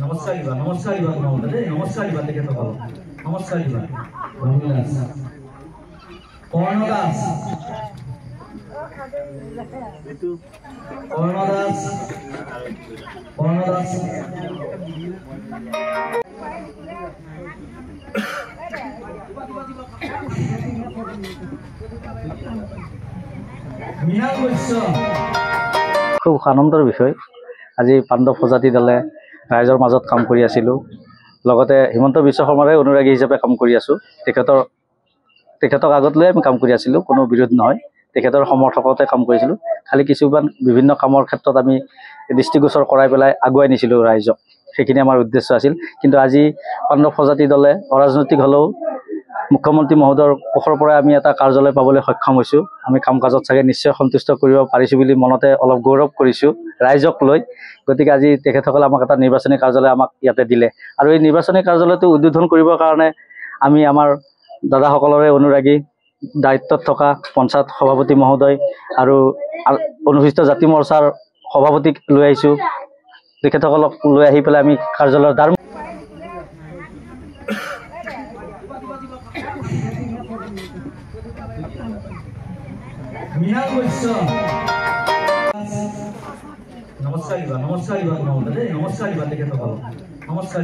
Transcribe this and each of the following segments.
নমস্কাৰ মহোদয় নমস্কাৰ তেখেতসকল নমস্কাৰ কৰ্ণদাস খুব আনন্দৰ বিষয়। আজি পাণ্ডৱ প্ৰজাতি দলে ৰাইজৰ মাজত কাম কৰি আছিলোঁ। লগতে হিমন্ত বিশ্ব শৰ্মাৰে অনুৰাগী হিচাপে কাম কৰি আছোঁ। তেখেতক আগত লৈ আমি কাম কৰি আছিলোঁ, কোনো বিৰোধ নহয়। তেখেতৰ সমৰ্থকতে কাম কৰিছিলোঁ। খালি কিছুমান বিভিন্ন কামৰ ক্ষেত্ৰত আমি দৃষ্টিগোচৰ কৰাই পেলাই আগুৱাই নিছিলোঁ ৰাইজক, সেইখিনি আমাৰ উদ্দেশ্য আছিল। কিন্তু আজি পাণ্ডৱ প্ৰজাতি দলে অৰাজনৈতিক হ'লেও মুখ্যমন্ত্ৰী মহোদয়ৰ কোষৰ পৰাই আমি এটা কাৰ্যালয় পাবলৈ সক্ষম হৈছোঁ। আমি কাম কাজত চাগে নিশ্চয় সন্তুষ্ট কৰিব পাৰিছোঁ বুলি মনতে অলপ গৌৰৱ কৰিছোঁ ৰাইজক লৈ। গতিকে আজি তেখেতসকলে আমাক এটা নিৰ্বাচনী কাৰ্যালয় আমাক ইয়াতে দিলে, আৰু এই নিৰ্বাচনী কাৰ্যালয়টো উদ্বোধন কৰিবৰ কাৰণে আমি আমাৰ দাদাসকলৰে অনুৰাগী, দায়িত্বত থকা পঞ্চায়ত সভাপতি মহোদয় আৰু অনুসূচিত জাতি মৰ্চাৰ সভাপতিক লৈ আহিছোঁ। তেখেতসকলক লৈ আহি পেলাই আমি কাৰ্যালয়ৰ দ্বাৰ নমস্কাৰ মহোদয় নমস্কাৰ তেখেতসকল নমস্কাৰ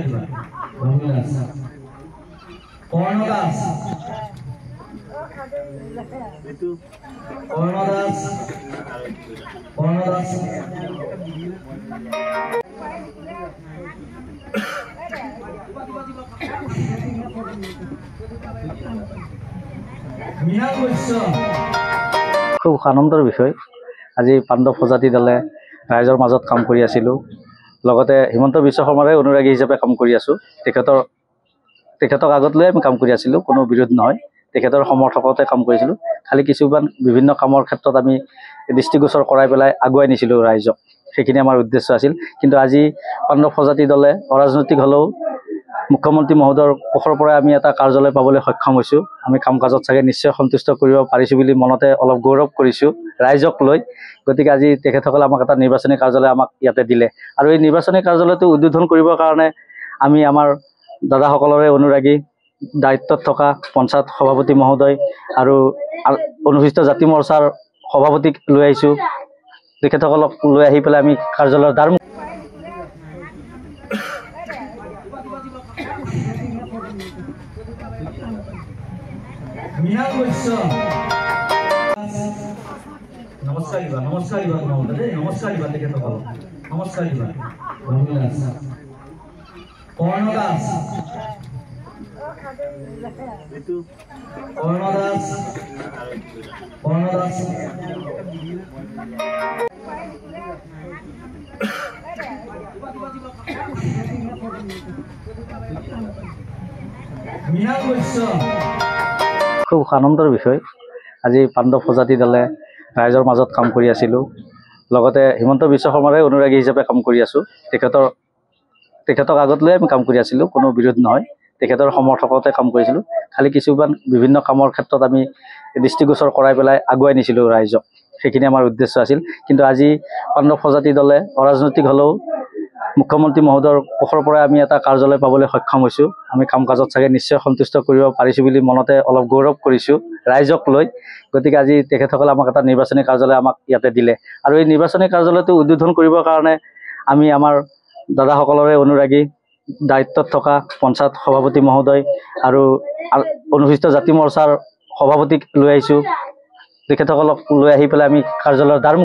কৰ্ণদাস খুব আনন্দৰ বিষয়। আজি পাণ্ডৱ প্ৰজাতি দলে ৰাইজৰ মাজত কাম কৰি আছিলোঁ। লগতে হিমন্ত বিশ্ব শৰ্মাৰে অনুৰাগী হিচাপে কাম কৰি আছোঁ। তেখেতক আগত লৈ আমি কাম কৰি আছিলোঁ, কোনো বিৰোধ নহয়। তেখেতৰ সমৰ্থকতে কাম কৰিছিলোঁ। খালি কিছুমান বিভিন্ন কামৰ ক্ষেত্ৰত আমি দৃষ্টিগোচৰ কৰাই পেলাই আগুৱাই নিছিলোঁ ৰাইজক, সেইখিনি আমাৰ উদ্দেশ্য আছিল। কিন্তু আজি পাণ্ডৱ প্ৰজাতি দলে অৰাজনৈতিক হ'লেও মুখ্যমন্ত্ৰী মহোদয়ৰ কোষৰ পৰাই আমি এটা কাৰ্যালয় পাবলৈ সক্ষম হৈছোঁ। আমি কাম কাজত চাগে নিশ্চয় সন্তুষ্ট কৰিব পাৰিছোঁ বুলি মনতে অলপ গৌৰৱ কৰিছোঁ ৰাইজক লৈ। গতিকে আজি তেখেতসকলে আমাক এটা নিৰ্বাচনী কাৰ্যালয় আমাক ইয়াতে দিলে, আৰু এই নিৰ্বাচনী কাৰ্যালয়টো উদ্বোধন কৰিবৰ কাৰণে আমি আমাৰ দাদাসকলৰে অনুৰাগী, দায়িত্বত থকা পঞ্চায়ত সভাপতি মহোদয় আৰু অনুসূচিত জাতি মৰ্চাৰ সভাপতিক লৈ আহিছোঁ। তেখেতসকলক লৈ আহি পেলাই আমি কাৰ্যালয়ৰ দ্বাৰ নমস্কাৰ মহোদয় নমস্কাৰ তেখেতসকল নমস্কাৰ কৰ্ণদাস খুব আনন্দৰ বিষয়। আজি পাণ্ডৱ প্ৰজাতি দলে ৰাইজৰ মাজত কাম কৰি আছিলোঁ। লগতে হিমন্ত বিশ্ব শৰ্মাৰে অনুৰাগী হিচাপে কাম কৰি আছোঁ। তেখেতক আগত লৈ আমি কাম কৰি আছিলোঁ, কোনো বিৰোধ নহয়। তেখেতৰ সমৰ্থকতে কাম কৰিছিলোঁ। খালি কিছুমান বিভিন্ন কামৰ ক্ষেত্ৰত আমি দৃষ্টিগোচৰ কৰাই পেলাই আগুৱাই নিছিলোঁ ৰাইজক, সেইখিনি আমাৰ উদ্দেশ্য আছিল। কিন্তু আজি পাণ্ডৱ প্ৰজাতি দলে অৰাজনৈতিক হ'লেও মুখ্যমন্ত্ৰী মহোদয়ৰ কোষৰ পৰাই আমি এটা কাৰ্যালয় পাবলৈ সক্ষম হৈছোঁ। আমি কাম কাজত চাগে নিশ্চয় সন্তুষ্ট কৰিব পাৰিছোঁ বুলি মনতে অলপ গৌৰৱ কৰিছোঁ ৰাইজক লৈ। গতিকে আজি তেখেতসকলে আমাক এটা নিৰ্বাচনী কাৰ্যালয় আমাক ইয়াতে দিলে, আৰু এই নিৰ্বাচনী কাৰ্যালয়টো উদ্বোধন কৰিবৰ কাৰণে আমি আমাৰ দাদাসকলৰে অনুৰাগী, দায়িত্বত থকা পঞ্চায়ত সভাপতি মহোদয় আৰু অনুসূচিত জাতি মৰ্চাৰ সভাপতিক লৈ আহিছোঁ। তেখেতসকলক লৈ আহি পেলাই আমি কাৰ্যালয়ৰ দ্বাৰ